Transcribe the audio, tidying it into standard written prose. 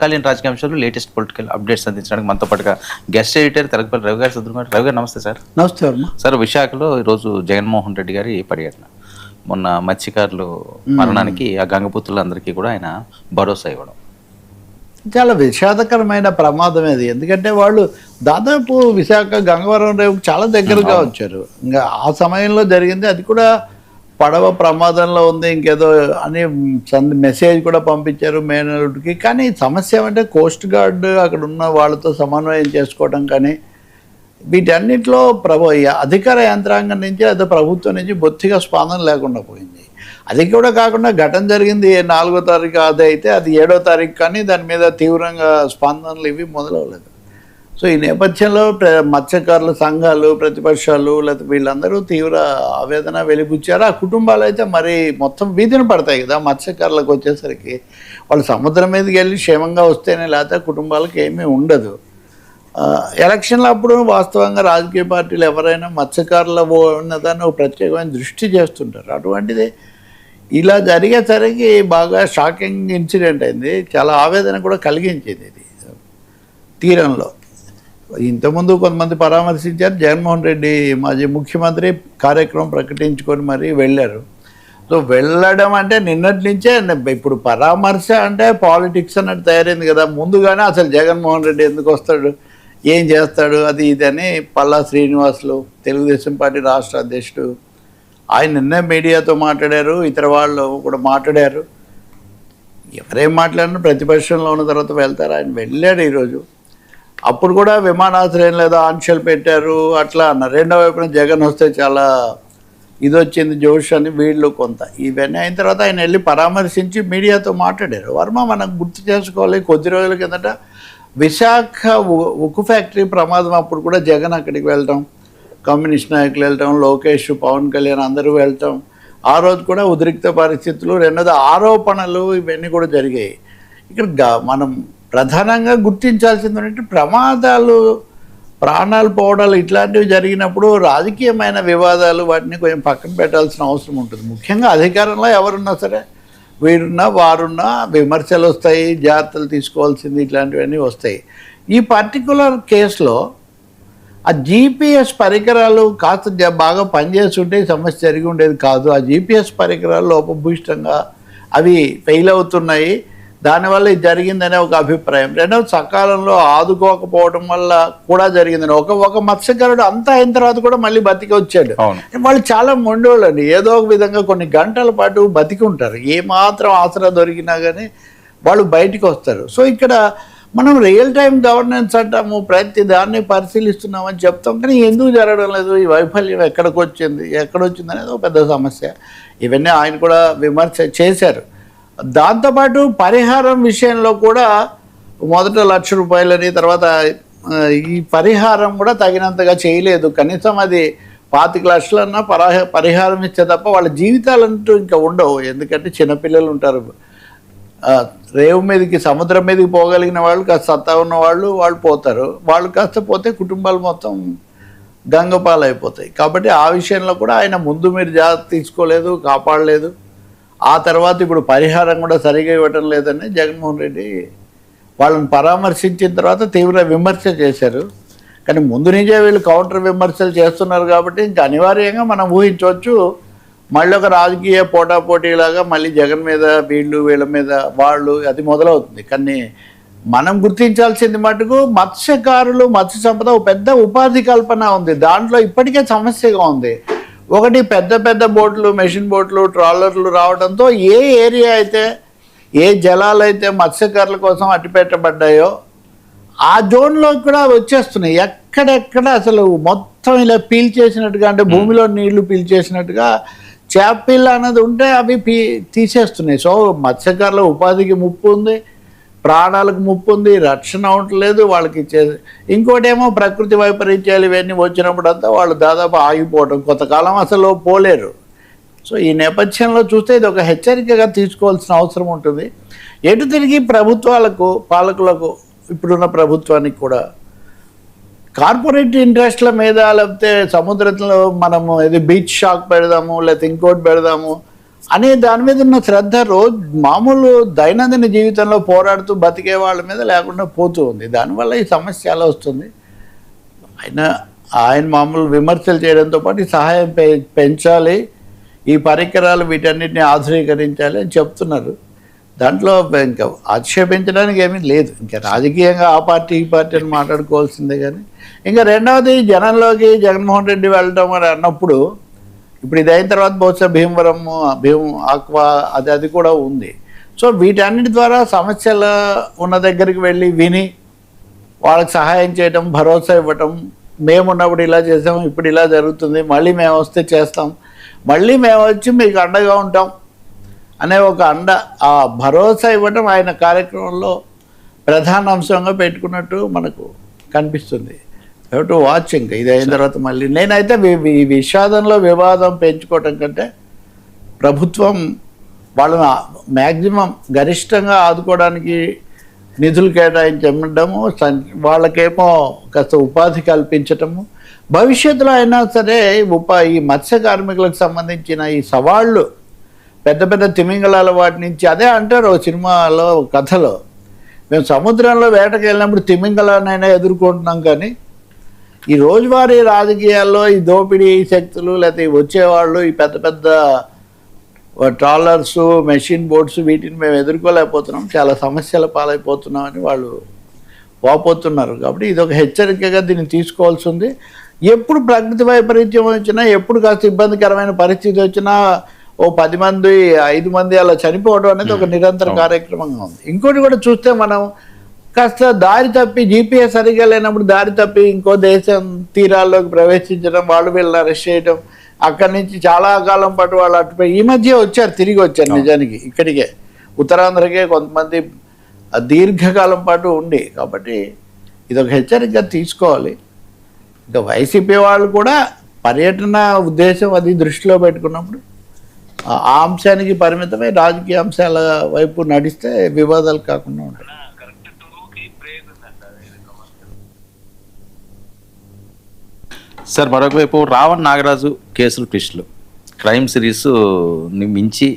సమకాలీన రాజకీయ అంశాలు లేటెస్ట్ పొలిటికల్ అప్డేట్స్ అందించడానికి మనతో పాటుగా గెస్ట్ ఎడిటర్ తెలకపల్లి రవి గారు సదురున్నారు. రవి గారు నమస్తే సార్. నమస్తే వర్మ. సార్, విశాఖలో ఈరోజు జగన్మోహన్ రెడ్డి గారి పర్యటన, మొన్న మత్స్యకారులు మరణానికి ఆ గంగపుత్రులందరికీ కూడా ఆయన భరోసా ఇవ్వడం చాలా విషాదకరమైన ప్రమాదం అది. ఎందుకంటే వాళ్ళు దాదాపు విశాఖ గంగవరం రేపు చాలా దగ్గరగా వచ్చారు. ఇంకా ఆ సమయంలో జరిగింది. అది కూడా పడవ ప్రమాదంలో ఉంది ఇంకేదో అని మెసేజ్ కూడా పంపించారు మేనలుడికి. కానీ సమస్య ఏమంటే కోస్ట్ గార్డ్ అక్కడ ఉన్న వాళ్ళతో సమన్వయం చేసుకోవడం కానీ వీటన్నిటిలో అధికార యంత్రాంగం నుంచి అదే ప్రభుత్వం నుంచి బొత్తిగా స్పందన లేకుండా పోయింది. అది కూడా కాకుండా ఘటన జరిగింది 4వ తారీఖు అది అయితే అది 7వ తారీఖు కానీ దాని మీద తీవ్రంగా స్పందనలు ఇవి మొదలవలేదు. సో ఈ నేపథ్యంలో మత్స్యకారుల సంఘాలు, ప్రతిపక్షాలు లేకపోతే వీళ్ళందరూ తీవ్ర ఆవేదన వెలిబుచ్చారు. ఆ కుటుంబాలు అయితే మరి మొత్తం వీధిన పడతాయి కదా. మత్స్యకారులకు వచ్చేసరికి వాళ్ళు సముద్రం మీదకి వెళ్ళి క్షేమంగా వస్తేనే, లేకపోతే కుటుంబాలకు ఏమీ ఉండదు. ఎలక్షన్ల అప్పుడు వాస్తవంగా రాజకీయ పార్టీలు ఎవరైనా మత్స్యకారుల ఉన్నదాన్ని ఒక ప్రత్యేకమైన దృష్టి చేస్తుంటారు. అటువంటిది ఇలా జరిగేసరికి బాగా షాకింగ్ ఇన్సిడెంట్ అయింది. చాలా ఆవేదన కూడా కలిగించింది ఇది తీరంలో. ఇంతకుముందు కొంతమంది పరామర్శించారు. జగన్మోహన్ రెడ్డి మాజీ ముఖ్యమంత్రి కార్యక్రమం ప్రకటించుకొని మరీ వెళ్ళారు. సో వెళ్ళడం అంటే నిన్నటి నుంచే ఇప్పుడు పరామర్శ అంటే పాలిటిక్స్ అన్నట్టు తయారైంది కదా. ముందుగానే అసలు జగన్మోహన్ రెడ్డి ఎందుకు వస్తాడు, ఏం చేస్తాడు, అది ఇదని పల్లా శ్రీనివాసులు తెలుగుదేశం పార్టీ రాష్ట్ర అధ్యక్షుడు ఆయన నిన్నే మీడియాతో మాట్లాడారు, ఇతర వాళ్ళు కూడా మాట్లాడారు. ఎవరేం మాట్లాడినా ప్రతిపక్షంలో ఉన్న తర్వాత వెళ్తారు. ఆయన వెళ్ళాడు ఈరోజు. అప్పుడు కూడా విమానాశ్రయం లేదా ఆంక్షలు పెట్టారు అట్లా అన్నారు. రెండో వైపున జగన్ వస్తే చాలా ఇది వచ్చింది జోష్ అని వీళ్ళు కొంత. ఇవన్నీ అయిన తర్వాత ఆయన వెళ్ళి పరామర్శించి మీడియాతో మాట్లాడారు. వర్మ, మనం గుర్తు చేసుకోవాలి, కొద్ది రోజుల కిందట విశాఖ ఉక్కు ఫ్యాక్టరీ ప్రమాదం అప్పుడు కూడా జగన్ అక్కడికి వెళ్ళటం, కమ్యూనిస్ట్ నాయకులు వెళ్ళటం, లోకేష్, పవన్ కళ్యాణ్ అందరూ వెళ్ళటం. ఆ రోజు కూడా ఉద్రిక్త పరిస్థితులు, రెండోది ఆరోపణలు ఇవన్నీ కూడా జరిగాయి. ఇక్కడ మనం ప్రధానంగా గుర్తించాల్సింది ఏంటంటే ప్రమాదాలు, ప్రాణాలు పోవడాలు ఇట్లాంటివి జరిగినప్పుడు రాజకీయమైన వివాదాలు వాటిని కొంచెం పక్కన పెట్టాల్సిన అవసరం ఉంటుంది. ముఖ్యంగా అధికారంలో ఎవరున్నా సరే, వీరున్నా వారున్నా విమర్శలు వస్తాయి, జాగ్రత్తలు తీసుకోవాల్సింది ఇట్లాంటివన్నీ వస్తాయి. ఈ పర్టికులర్ కేసులో ఆ జీపీఎస్ పరికరాలు కాస్త బాగా పనిచేస్తుంటే సమస్య జరిగి ఉండేది కాదు. ఆ జీపీఎస్ పరికరాలు లోపభూయిష్టంగా అవి ఫెయిల్ అవుతున్నాయి, దానివల్ల ఇది జరిగిందనే ఒక అభిప్రాయం. రెండవది సకాలంలో ఆదుకోకపోవడం వల్ల కూడా జరిగిందని. ఒక మత్స్యకారుడు అంతా అయిన తర్వాత కూడా మళ్ళీ బతికి వచ్చాడు. వాళ్ళు చాలా మొండోళ్ళండి. ఏదో ఒక విధంగా కొన్ని గంటల పాటు బతికి ఉంటారు. ఏమాత్రం ఆసరా దొరికినా కానీ వాళ్ళు బయటికి వస్తారు. సో ఇక్కడ మనం రియల్ టైం గవర్నెన్స్ అంటాము, ప్రతి దాన్ని పరిశీలిస్తున్నామని చెప్తాం, కానీ ఎందుకు జరగడం లేదు, ఈ వైఫల్యం ఎక్కడొచ్చింది అనేది ఒక పెద్ద సమస్య. ఇవన్నీ ఆయన కూడా విమర్శ చేశారు. దాంతోపాటు పరిహారం విషయంలో కూడా మొదట ₹1,00,000 తర్వాత ఈ పరిహారం కూడా తగినంతగా చేయలేదు. కనీసం అది 25 లక్షలన్నా పరిహారం ఇచ్చే తప్ప వాళ్ళ జీవితాలంటూ ఇంకా ఉండవు. ఎందుకంటే చిన్నపిల్లలు ఉంటారు. రేవు మీదకి, సముద్రం మీదకి పోగలిగిన వాళ్ళు, కాస్త సత్తా ఉన్న వాళ్ళు పోతారు. వాళ్ళు కాస్త పోతే కుటుంబాలు మొత్తం గంగపాలైపోతాయి. కాబట్టి ఆ విషయంలో కూడా ఆయన ముందు మీరు జాగ్రత్త తీసుకోలేదు, కాపాడలేదు. ఆ తర్వాత ఇప్పుడు పరిహారం కూడా సరిగా ఇవ్వటం లేదని జగన్మోహన్ రెడ్డి వాళ్ళని పరామర్శించిన తర్వాత తీవ్ర విమర్శ చేశారు. కానీ ముందు నుంచే వీళ్ళు కౌంటర్ విమర్శలు చేస్తున్నారు కాబట్టి ఇంకా అనివార్యంగా మనం ఊహించవచ్చు మళ్ళీ ఒక రాజకీయ పోటాపోటీలాగా మళ్ళీ జగన్ మీద వీళ్ళ మీద వాళ్ళు అది మొదలవుతుంది. కానీ మనం గుర్తించాల్సింది మటుకు మత్స్యకారులు, మత్స్య సంపద ఒక పెద్ద ఉపాధి కల్పన ఉంది. దాంట్లో ఇప్పటికే సమస్యగా ఉంది. ఒకటి పెద్ద పెద్ద బోట్లు, మెషిన్ బోట్లు, ట్రాలర్లు రావడంతో ఏ ఏరియా అయితే, ఏ జలాలు అయితే మత్స్యకారుల కోసం అట్టిపెట్టబడ్డాయో ఆ జోన్లో కూడా వచ్చేస్తున్నాయి. ఎక్కడెక్కడ అసలు మొత్తం ఇలా పీల్చేసినట్టుగా, అంటే భూమిలో నీళ్లు పీల్చేసినట్టుగా చేపపిల్ల అన్నది ఉంటే అవి తీసేస్తున్నాయి. సో మత్స్యకారుల ఉపాధికి ముప్పు ఉంది, ప్రాణాలకు ముప్పు ఉంది, రక్షణ ఉండలేదు వాళ్ళకి ఇచ్చేది. ఇంకోటేమో ప్రకృతి వైపరీత్యాలు ఇవన్నీ వచ్చినప్పుడంతా వాళ్ళు దాదాపు ఆగిపోవడం, కొంతకాలం అసలు పోలేరు. సో ఈ నేపథ్యంలో చూస్తే ఇది ఒక హెచ్చరికగా తీసుకోవాల్సిన అవసరం ఉంటుంది. ఎటు తిరిగి ప్రభుత్వాలకు, పాలకులకు, ఇప్పుడున్న ప్రభుత్వానికి కూడా కార్పొరేట్ ఇంట్రెస్ట్ల మీద, లేకపోతే సముద్రంలో మనము ఇది బీచ్ షాక్ పెడదాము, లేకపోతే ఇంకోటి పెడదాము, అనే దాని మీద ఉన్న శ్రద్ధ రోజు మామూలు దైనందిన జీవితంలో పోరాడుతూ బతికే వాళ్ళ మీద లేకుండా పోతూ ఉంది. దానివల్ల ఈ సమస్య చాలా వస్తుంది. ఆయన మామూలు విమర్శలు చేయడంతో పాటు ఈ సహాయం పెంచాలి, ఈ పరికరాలు వీటన్నిటిని ఆధునీకరించాలి అని చెప్తున్నారు. దాంట్లో ఇంకా ఆక్షేపించడానికి ఏమీ లేదు. ఇంకా రాజకీయంగా ఆ పార్టీ ఈ పార్టీ అని మాట్లాడుకోవాల్సిందే. కానీ ఇంకా రెండవది జనంలోకి జగన్మోహన్ రెడ్డి వెళ్ళడం అని అన్నప్పుడు ఇప్పుడు ఇది అయిన తర్వాత బహుశా భీం ఆక్వా అది కూడా ఉంది. సో వీటన్నిటి ద్వారా సమస్యలు ఉన్న దగ్గరికి వెళ్ళి విని వాళ్ళకి సహాయం చేయటం, భరోసా ఇవ్వటం, మేమున్నప్పుడు ఇలా చేసాం, ఇప్పుడు ఇలా జరుగుతుంది, మళ్ళీ మేము వస్తే చేస్తాం, మళ్ళీ మేము వచ్చి మీకు అండగా ఉంటాం అనే ఒక ఆ భరోసా ఇవ్వటం ఆయన కార్యక్రమంలో ప్రధాన అంశంగా పెట్టుకున్నట్టు మనకు కనిపిస్తుంది. To watch. ఇంకా ఇది అయిన తర్వాత మళ్ళీ నేనైతే ఈ విషాదంలో వివాదం పెంచుకోవటం కంటే ప్రభుత్వం వాళ్ళని మ్యాక్సిమం గరిష్టంగా ఆదుకోవడానికి నిధులు కేటాయించడము, వాళ్ళకేమో కాస్త ఉపాధి కల్పించటము, భవిష్యత్తులో అయినా సరే ఈ మత్స్య కార్మికులకు సంబంధించిన ఈ సవాళ్ళు పెద్ద పెద్ద తిమింగళాల వాటి నుంచి అదే అంటారు సినిమాలో కథలో, మేము సముద్రంలో వేటకి వెళ్ళినప్పుడు తిమింగళాన్నైనా ఎదుర్కొంటున్నాం, కానీ ఈ రోజువారీ రాజకీయాల్లో ఈ దోపిడీ శక్తులు లేకపోతే వచ్చేవాళ్ళు ఈ పెద్ద పెద్ద ట్రాలర్స్, మెషిన్ బోట్స్ వీటిని మేము ఎదుర్కోలేకపోతున్నాం, చాలా సమస్యల పాలైపోతున్నామని వాళ్ళు వాపోతున్నారు. కాబట్టి ఇది ఒక హెచ్చరికగా దీన్ని తీసుకోవాల్సి ఉంది. ఎప్పుడు ప్రకృతి వైపరీత్యం వచ్చినా, ఎప్పుడు కాస్త ఇబ్బందికరమైన పరిస్థితి వచ్చినా 10 మంది 5 మంది అలా చనిపోవడం అనేది ఒక నిరంతర కార్యక్రమంగా ఉంది. ఇంకోటి కూడా చూస్తే మనం కాస్త దారి తప్పి జీపీఎస్ సరిగా లేనప్పుడు దారి తప్పి ఇంకో దేశం తీరాల్లోకి ప్రవేశించడం, వాళ్ళు వీళ్ళని అరెస్ట్ చేయడం, అక్కడి నుంచి చాలా కాలం పాటు వాళ్ళు అటుపై ఈ మధ్య తిరిగి వచ్చారు నిజానికి ఇక్కడికే, ఉత్తరాంధ్రకే కొంతమంది దీర్ఘకాలం పాటు ఉండి. కాబట్టి ఇది ఒక హెచ్చరికగా తీసుకోవాలి. ఇంకా వైసీపీ వాళ్ళు కూడా పర్యటన ఉద్దేశం అది దృష్టిలో పెట్టుకున్నప్పుడు ఆ అంశానికి పరిమితమై రాజకీయ అంశాల వైపు నడిస్తే వివాదాలు కాకుండా ఉంటాయి. సార్, మరొక వైపు రావణ్ నాగరాజు కేసులు ట్విస్టులు, క్రైమ్ సిరీస్ మించి